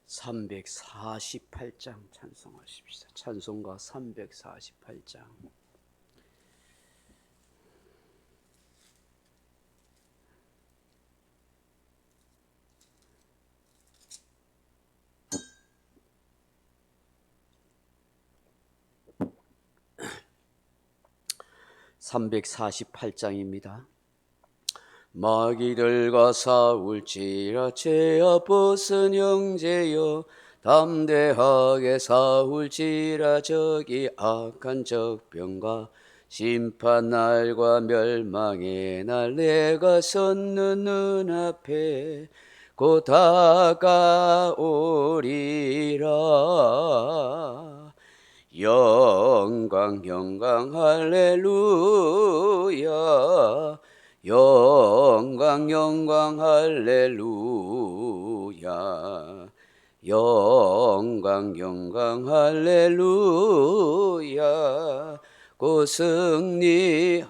348장 찬송하십시다. 찬송가 348장. (348장입니다) 마귀들과 싸울지라 죄악 벗은 형제여, 담대하게 싸울지라 저기 악한 적병과 심판날과 멸망의 날 내가 섰는 눈앞에 곧 다가오리라. 영광 영광 할렐루야, 영광 영광 할렐루야, 영광 영광 할렐루야, 곧 승리하리라.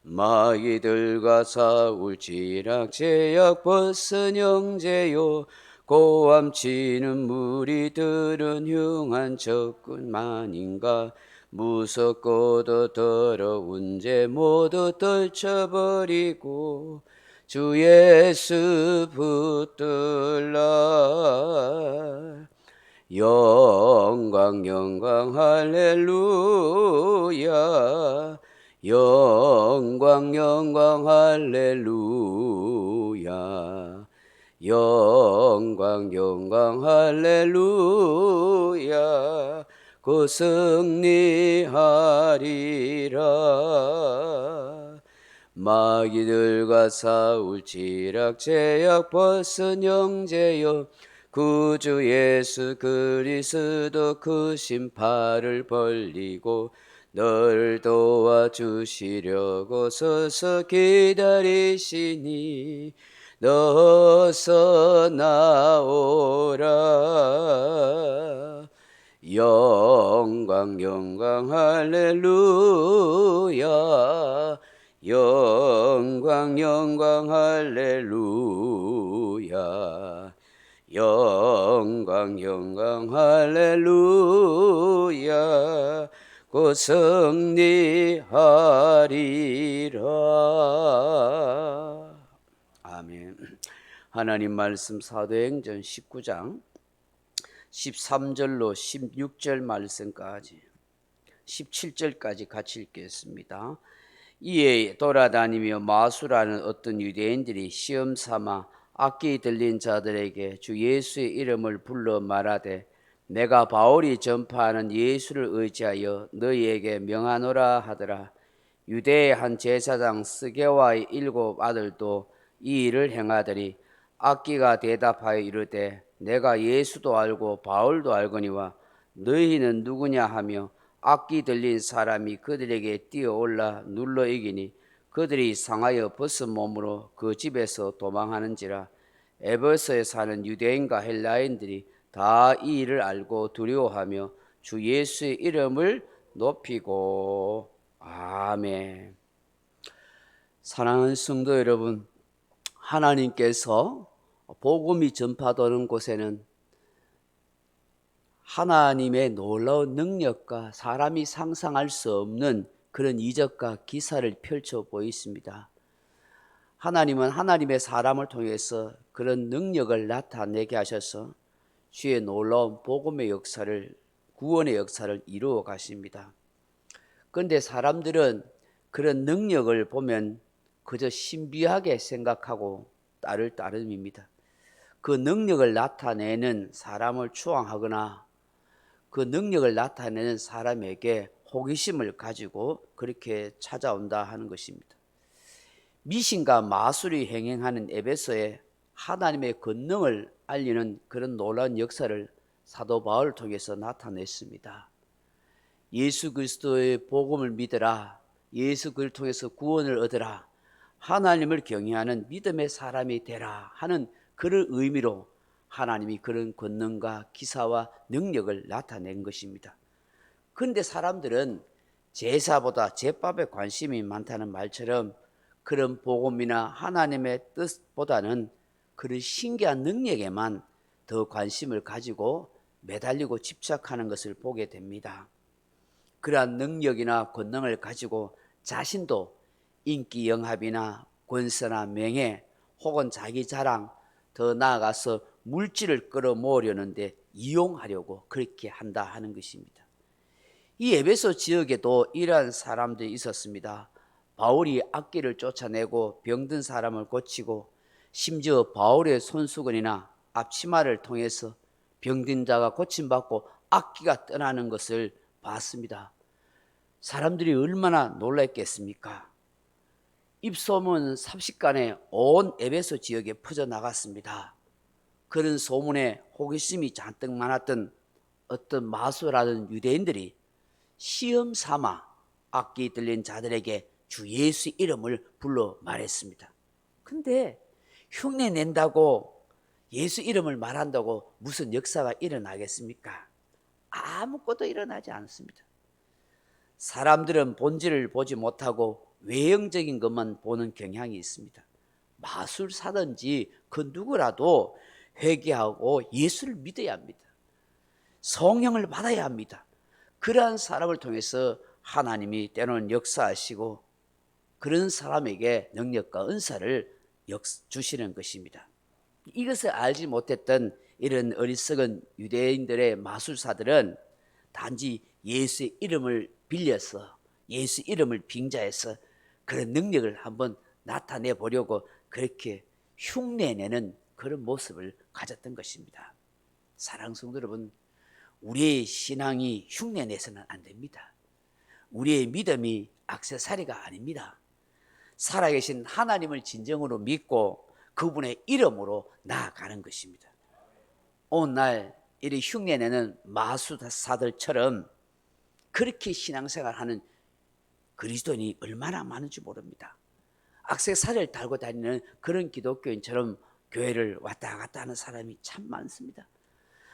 마귀들과 싸울지라 죄악 벗은 형제요, 고함치는 무리들은 흉한 적군만인가, 무섭고도 더러운 죄 모두 떨쳐버리고 주 예수 붙들라. 영광 영광 할렐루야, 영광 영광 할렐루야, 영광 영광 할렐루야, 곧 승리하리라. 마귀들과 싸울지라 죄악 벗은 형제여, 구주 예수 그리스도 크신 팔을 벌리고 널 도와주시려고 서서 기다리시니 어서 나오라. 영광 영광 할렐루야, 영광 영광 할렐루야, 영광 영광 할렐루야, 곧 승리하리라. 아멘. 하나님 말씀 사도행전 19장 13절로 16절 말씀까지 17절까지 같이 읽겠습니다. 이에 돌아다니며 마수라는 어떤 유대인들이 시험 삼아 악기 들린 자들에게 주 예수의 이름을 불러 말하되, 내가 바울이 전파하는 예수를 의지하여 너희에게 명하노라 하더라. 유대의 한 제사장 스게와의 7 아들도 이 일을 행하더니 악기가 대답하여 이르되, 내가 예수도 알고 바울도 알거니와 너희는 누구냐 하며 악기 들린 사람이 그들에게 뛰어올라 눌러 이기니 그들이 상하여 벗은 몸으로 그 집에서 도망하는지라. 에베소에 사는 유대인과 헬라인들이 다 이 일을 알고 두려워하며 주 예수의 이름을 높이고. 아멘. 사랑하는 성도 여러분, 하나님께서 복음이 전파되는 곳에는 하나님의 놀라운 능력과 사람이 상상할 수 없는 그런 이적과 기사를 펼쳐 보이십니다. 하나님은 하나님의 사람을 통해서 그런 능력을 나타내게 하셔서 주의 놀라운 복음의 역사를, 구원의 역사를 이루어 가십니다. 그런데 사람들은 그런 능력을 보면 그저 신비하게 생각하고 따를 따름입니다. 그 능력을 나타내는 사람을 추앙하거나 그 능력을 나타내는 사람에게 호기심을 가지고 그렇게 찾아온다 하는 것입니다. 미신과 마술이 행행하는 에베소에 하나님의 권능을 알리는 그런 놀라운 역사를 사도 바울을 통해서 나타냈습니다. 예수 그리스도의 복음을 믿으라, 예수 그리스도를 통해서 구원을 얻으라, 하나님을 경외하는 믿음의 사람이 되라 하는 그런 의미로 하나님이 그런 권능과 기사와 능력을 나타낸 것입니다. 그런데 사람들은 제사보다 제밥에 관심이 많다는 말처럼 그런 복음이나 하나님의 뜻보다는 그런 신기한 능력에만 더 관심을 가지고 매달리고 집착하는 것을 보게 됩니다. 그러한 능력이나 권능을 가지고 자신도 인기 영합이나 권세나 명예 혹은 자기 자랑, 더 나아가서 물질을 끌어모으려는데 이용하려고 그렇게 한다 하는 것입니다. 이 에베소 지역에도 이러한 사람들이 있었습니다. 바울이 악기를 쫓아내고 병든 사람을 고치고 심지어 바울의 손수건이나 앞치마를 통해서 병든 자가 고침받고 악기가 떠나는 것을 봤습니다. 사람들이 얼마나 놀랐겠습니까? 입소문 삽시간에 온 에베소 지역에 퍼져나갔습니다. 그런 소문에 호기심이 잔뜩 많았던 어떤 마술하던 유대인들이 시험 삼아 악기 들린 자들에게 주 예수 이름을 불러 말했습니다. 근데 흉내 낸다고 예수 이름을 말한다고 무슨 역사가 일어나겠습니까? 아무것도 일어나지 않습니다. 사람들은 본질을 보지 못하고 외형적인 것만 보는 경향이 있습니다. 마술사든지 그 누구라도 회개하고 예수를 믿어야 합니다. 성령을 받아야 합니다. 그러한 사람을 통해서 하나님이 때로는 역사하시고 그런 사람에게 능력과 은사를 주시는 것입니다. 이것을 알지 못했던 이런 어리석은 유대인들의 마술사들은 단지 예수의 이름을 빌려서 예수 이름을 빙자해서 그런 능력을 한번 나타내 보려고 그렇게 흉내내는 그런 모습을 가졌던 것입니다. 사랑하는 성도 여러분, 우리의 신앙이 흉내내서는 안 됩니다. 우리의 믿음이 액세서리가 아닙니다. 살아계신 하나님을 진정으로 믿고 그분의 이름으로 나아가는 것입니다. 오늘날 이리 흉내내는 마술사들처럼 그렇게 신앙생활하는 그리스도인이 얼마나 많은지 모릅니다. 액세서리를 달고 다니는 그런 기독교인처럼 교회를 왔다 갔다 하는 사람이 참 많습니다.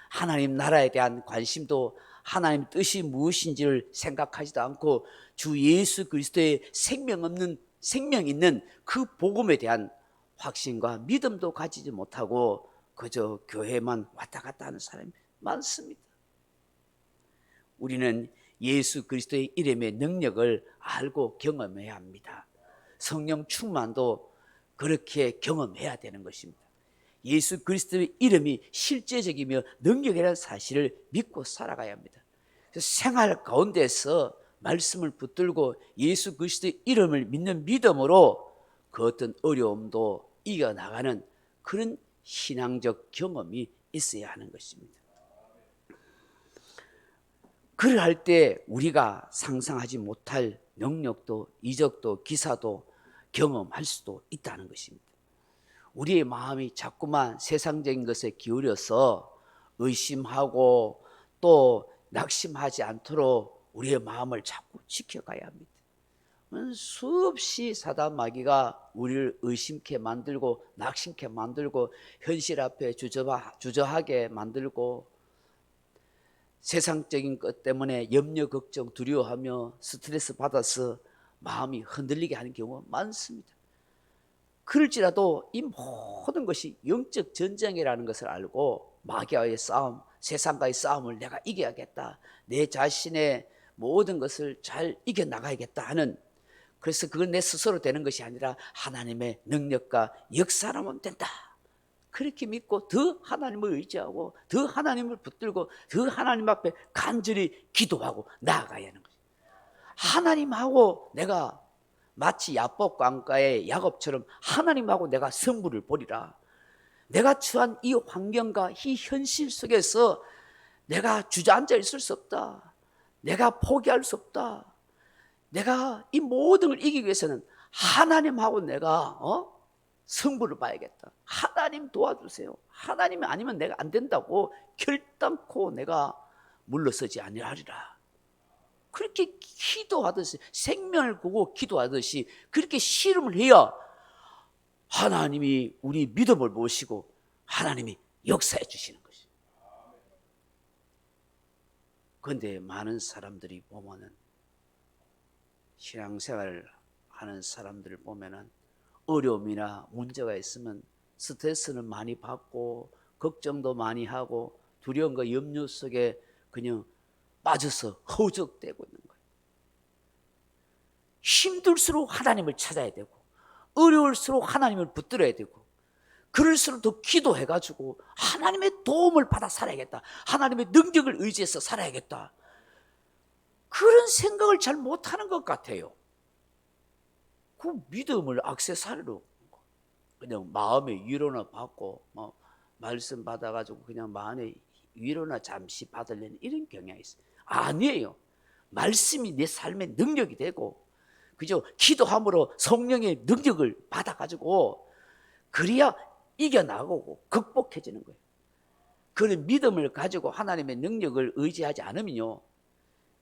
하나님 나라에 대한 관심도 하나님 뜻이 무엇인지를 생각하지도 않고 주 예수 그리스도의 생명 있는 그 복음에 대한 확신과 믿음도 가지지 못하고 그저 교회만 왔다 갔다 하는 사람이 많습니다. 우리는 예수 그리스도의 이름의 능력을 알고 경험해야 합니다. 성령 충만도 그렇게 경험해야 되는 것입니다. 예수 그리스도의 이름이 실제적이며 능력이라는 사실을 믿고 살아가야 합니다. 그래서 생활 가운데서 말씀을 붙들고 예수 그리스도의 이름을 믿는 믿음으로 그 어떤 어려움도 이겨나가는 그런 신앙적 경험이 있어야 하는 것입니다. 그럴 때 우리가 상상하지 못할 능력도 이적도 기사도 경험할 수도 있다는 것입니다. 우리의 마음이 자꾸만 세상적인 것에 기울여서 의심하고 또 낙심하지 않도록 우리의 마음을 자꾸 지켜가야 합니다. 수없이 사단 마귀가 우리를 의심케 만들고 낙심케 만들고 현실 앞에 주저하게 만들고 세상적인 것 때문에 염려, 걱정, 두려워하며 스트레스 받아서 마음이 흔들리게 하는 경우가 많습니다. 그럴지라도 이 모든 것이 영적 전쟁이라는 것을 알고 마귀와의 싸움, 세상과의 싸움을 내가 이겨야겠다. 내 자신의 모든 것을 잘 이겨나가야겠다 하는, 그래서 그건 내 스스로 되는 것이 아니라 하나님의 능력과 역사라면 된다. 그렇게 믿고 더 하나님을 의지하고 더 하나님을 붙들고 더 하나님 앞에 간절히 기도하고 나아가야 하는 거죠. 하나님하고 내가 마치 야복 강가의 야곱처럼 하나님하고 내가 승부를 벌이라. 내가 처한 이 환경과 이 현실 속에서 내가 주저앉아 있을 수 없다. 내가 포기할 수 없다. 내가 이 모든 걸 이기기 위해서는 하나님하고 내가 승부를 봐야겠다. 하나님 도와주세요. 하나님이 아니면 내가 안 된다고 결단코 내가 물러서지 아니하리라. 그렇게 기도하듯이 생명을 걸고 기도하듯이 그렇게 씨름을 해야 하나님이 우리 믿음을 모시고 하나님이 역사해 주시는 것이죠. 그런데 많은 사람들이 보면은 신앙생활을 하는 사람들을 보면은 어려움이나 문제가 있으면 스트레스는 많이 받고 걱정도 많이 하고 두려움과 염려 속에 그냥 빠져서 허우적대고 있는 거예요. 힘들수록 하나님을 찾아야 되고 어려울수록 하나님을 붙들어야 되고 그럴수록 더 기도해가지고 하나님의 도움을 받아 살아야겠다. 하나님의 능력을 의지해서 살아야겠다. 그런 생각을 잘 못하는 것 같아요. 그 믿음을 액세서리로 그냥 마음의 위로나 받고 말씀 받아가지고 그냥 마음의 위로나 잠시 받으려는 이런 경향이 있어요. 아니에요. 말씀이 내 삶의 능력이 되고 그죠? 기도함으로 성령의 능력을 받아가지고 그래야 이겨나가고 극복해지는 거예요. 그런 믿음을 가지고 하나님의 능력을 의지하지 않으면요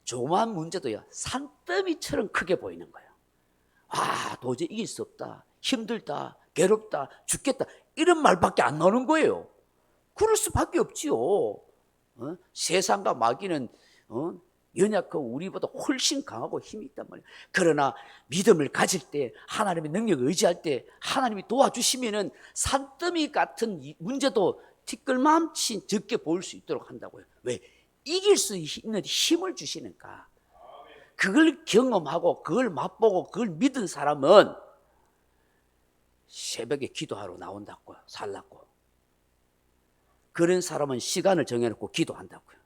조그만 문제도요 산더미처럼 크게 보이는 거예요. 아, 도저히 이길 수 없다, 힘들다, 괴롭다, 죽겠다 이런 말밖에 안 나오는 거예요. 그럴 수밖에 없지요. 세상과 마귀는 연약하고 우리보다 훨씬 강하고 힘이 있단 말이에요. 그러나 믿음을 가질 때 하나님의 능력을 의지할 때 하나님이 도와주시면은 산더미 같은 문제도 티끌맘치 적게 보일 수 있도록 한다고요. 왜? 이길 수 있는 힘을 주시니까. 그걸 경험하고 그걸 맛보고 그걸 믿은 사람은 새벽에 기도하러 나온다고요. 살라고. 그런 사람은 시간을 정해놓고 기도한다고요.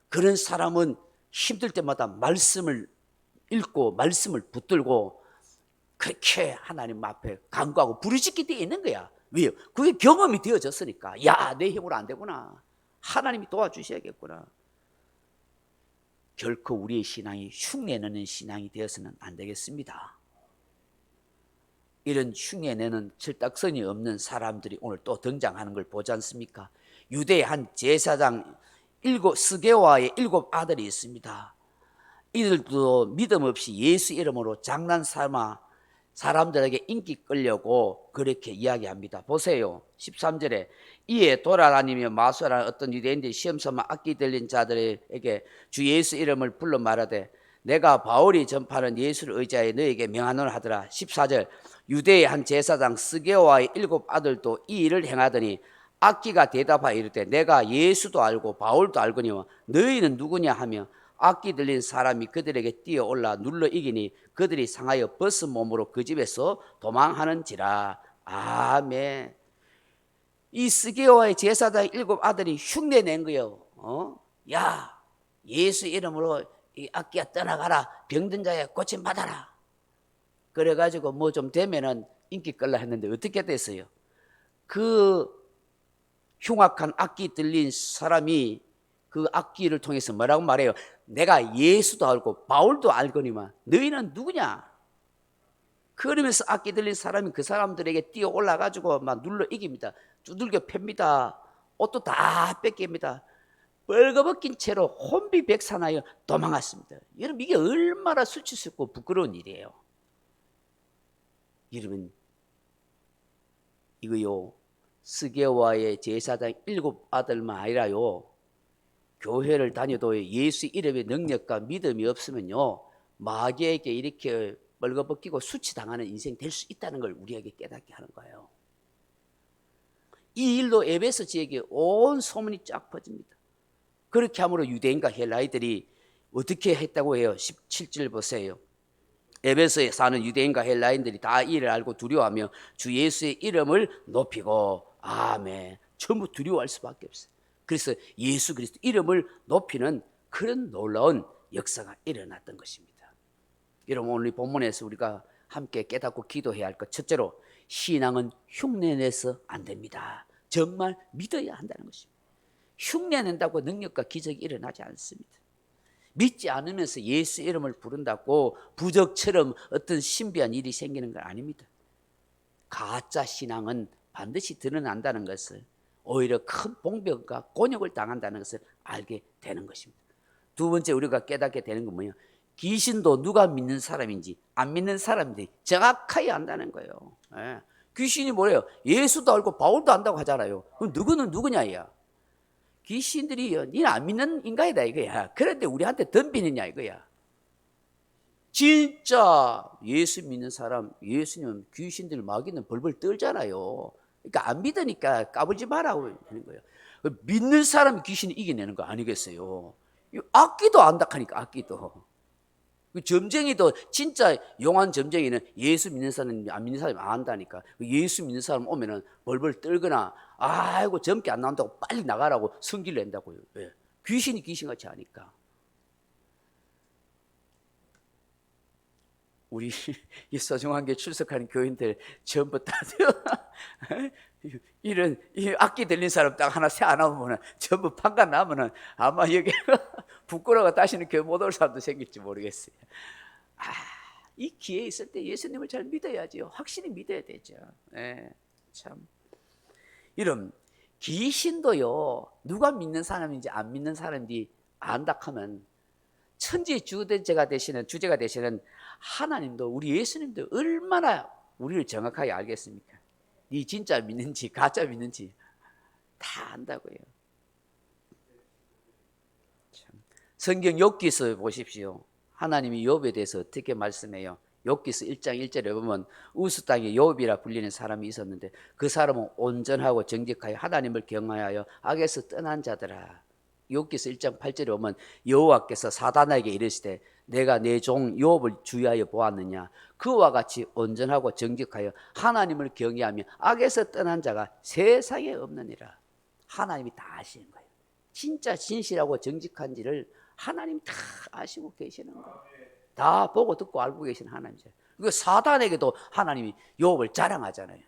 그런 사람은 힘들 때마다 말씀을 읽고 말씀을 붙들고 그렇게 하나님 앞에 간구하고 부르짖기 때 있는 거야. 왜요? 그게 경험이 되어졌으니까. 야, 내 힘으로 안 되구나. 하나님이 도와주셔야겠구나. 결코 우리의 신앙이 흉내내는 신앙이 되어서는 안 되겠습니다. 이런 흉내내는 철딱선이 없는 사람들이 오늘 또 등장하는 걸 보지 않습니까? 유대의 한 제사장 스게와의 7 아들이 있습니다. 이들도 믿음 없이 예수 이름으로 장난삼아 사람들에게 인기 끌려고 그렇게 이야기합니다. 보세요. 13절에 이에 돌아다니며 마술하는 어떤 유대인들이 시험삼아 악기 들린 자들에게 주 예수 이름을 불러 말하되 내가 바울이 전파하는 예수를 의지하여 너에게 명하노라 하더라. 14절 유대의 한 제사장 스게와의 7 아들도 이 일을 행하더니 악기가 대답하여 이르되 내가 예수도 알고 바울도 알거니와 너희는 누구냐 하며 악기 들린 사람이 그들에게 뛰어올라 눌러 이기니 그들이 상하여 벗은 몸으로 그 집에서 도망하는지라. 아멘. 이 스게와의 제사장 7 아들이 흉내낸 거예요. 야, 예수 이름으로 이 악기야 떠나가라. 병든 자야 고침 받아라. 그래가지고 뭐 좀 되면은 인기 끌라 했는데 어떻게 됐어요? 그 흉악한 악기 들린 사람이 그 악기를 통해서 뭐라고 말해요? 내가 예수도 알고 바울도 알거니와 너희는 누구냐? 그러면서 악기 들린 사람이 그 사람들에게 뛰어 올라가지고 막 눌러 이깁니다. 두들겨 팹니다. 옷도 다 뺏깁니다. 벌거벗긴 채로 혼비백산하여 도망갔습니다. 여러분 이게 얼마나 수치스럽고 부끄러운 일이에요. 여러분 이거요 스게와의 제사장 7 아들만 아니라요 교회를 다녀도 예수 이름의 능력과 믿음이 없으면요 마귀에게 이렇게 벌거벗기고 수치당하는 인생 될 수 있다는 걸 우리에게 깨닫게 하는 거예요. 이 일로 에베소 지역에 온 소문이 쫙 퍼집니다. 그렇게 함으로 유대인과 헬라인들이 어떻게 했다고 해요? 17절 보세요. 에베소에 사는 유대인과 헬라인들이 다 이를 알고 두려워하며 주 예수의 이름을 높이고 아멘. 전부 두려워할 수밖에 없어요. 그래서 예수 그리스도 이름을 높이는 그런 놀라운 역사가 일어났던 것입니다. 여러분 오늘 이 본문에서 우리가 함께 깨닫고 기도해야 할 것 첫째로 신앙은 흉내내서 안 됩니다. 정말 믿어야 한다는 것입니다. 흉내낸다고 능력과 기적이 일어나지 않습니다. 믿지 않으면서 예수 이름을 부른다고 부적처럼 어떤 신비한 일이 생기는 건 아닙니다. 가짜 신앙은 반드시 드러난다는 것을 오히려 큰 봉변과 곤욕을 당한다는 것을 알게 되는 것입니다. 두 번째 우리가 깨닫게 되는 건 뭐예요? 귀신도 누가 믿는 사람인지 안 믿는 사람들이 정확하게 안다는 거예요. 예. 귀신이 뭐래요? 예수도 알고 바울도 안다고 하잖아요. 그럼 누구는 누구냐? 귀신들이 니는 안 믿는 인간이다 이거야. 그런데 우리한테 덤비느냐 이거야. 진짜 예수 믿는 사람, 예수님 귀신들 마귀는 벌벌 떨잖아요. 그러니까 안 믿으니까 까불지 말라고 하는 거예요. 믿는 사람이 귀신을 이겨내는 거 아니겠어요? 악기도 안다 하니까 악기도. 그 점쟁이도 진짜 용한 점쟁이는 예수 믿는 사람, 안 믿는 사람이 안다니까. 예수 믿는 사람 오면은 벌벌 떨거나 아이고 젊게 안 나온다고 빨리 나가라고 성기를 낸다고요. 왜? 귀신이 귀신같이 하니까. 우리 이 소중한 게 출석하는 교인들 전부 다 이런 이 악기 들린 사람 딱 하나 새 안 나오면은 전부 판가 나면은 아마 여기 부끄러워 다시는 교회 못 올 사람도 생길지 모르겠어요. 이 기회 있을 때 예수님을 잘 믿어야죠. 확실히 믿어야 되죠. 참 이런 귀신도요. 누가 믿는 사람인지 안 믿는 사람인지 안다 하면 천지의 주제가 되시는 하나님도 우리 예수님도 얼마나 우리를 정확하게 알겠습니까? 네 진짜 믿는지 가짜 믿는지 다 안다고요. 참. 성경 욥기서 보십시오. 하나님이 욥에 대해서 어떻게 말씀해요? 욥기서 1장 1절에 보면 우스 땅에 욥이라 불리는 사람이 있었는데 그 사람은 온전하고 정직하여 하나님을 경외하여 악에서 떠난 자더라. 욥기서 1장 8절에 보면 여호와께서 사단에게 이르시되 내가 내 종 욥을 주의하여 보았느냐 그와 같이 온전하고 정직하여 하나님을 경외하며 악에서 떠난 자가 세상에 없느니라. 하나님이 다 아시는 거예요. 진짜 진실하고 정직한지를 하나님이 다 아시고 계시는 거예요. 다 보고 듣고 알고 계시는 하나님이죠. 그 사단에게도 하나님이 욥을 자랑하잖아요.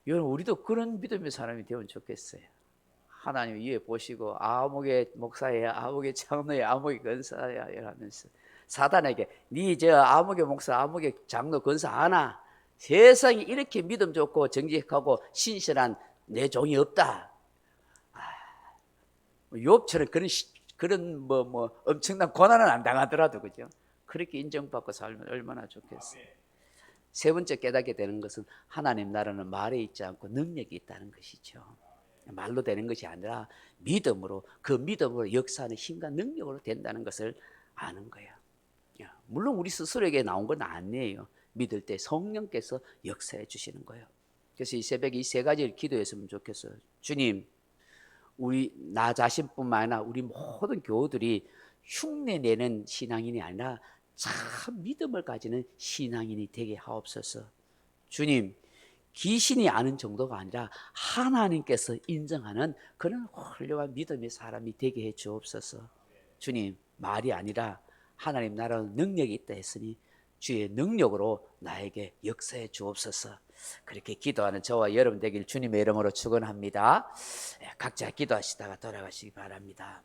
여러분 우리도 그런 믿음의 사람이 되면 좋겠어요. 하나님 위에 보시고 아무개 목사야, 아무개 장로야, 아무개 권사야 이러면서 사단에게 네 저 아무개 목사, 아무개 장로 권사 하나 세상에 이렇게 믿음 좋고 정직하고 신실한 내 종이 없다. 욥처럼 그런 뭐 엄청난 고난은 안 당하더라도 그죠? 그렇게 인정받고 살면 얼마나 좋겠어요. 세 번째 깨닫게 되는 것은 하나님 나라는 말에 있지 않고 능력이 있다는 것이죠. 말로 되는 것이 아니라 믿음으로 그 믿음으로 역사하는 힘과 능력으로 된다는 것을 아는 거예요. 물론 우리 스스로에게 나온 건 아니에요. 믿을 때 성령께서 역사해 주시는 거예요. 그래서 이 새벽에 이 세 가지를 기도했으면 좋겠어요. 주님, 우리 나 자신뿐만 아니라 우리 모든 교우들이 흉내내는 신앙인이 아니라 참 믿음을 가지는 신앙인이 되게 하옵소서. 주님, 귀신이 아는 정도가 아니라 하나님께서 인정하는 그런 훌륭한 믿음의 사람이 되게 해 주옵소서. 주님, 말이 아니라 하나님 나라는 능력이 있다 했으니 주의 능력으로 나에게 역사해 주옵소서. 그렇게 기도하는 저와 여러분 되길 주님의 이름으로 축원합니다. 각자 기도하시다가 돌아가시기 바랍니다.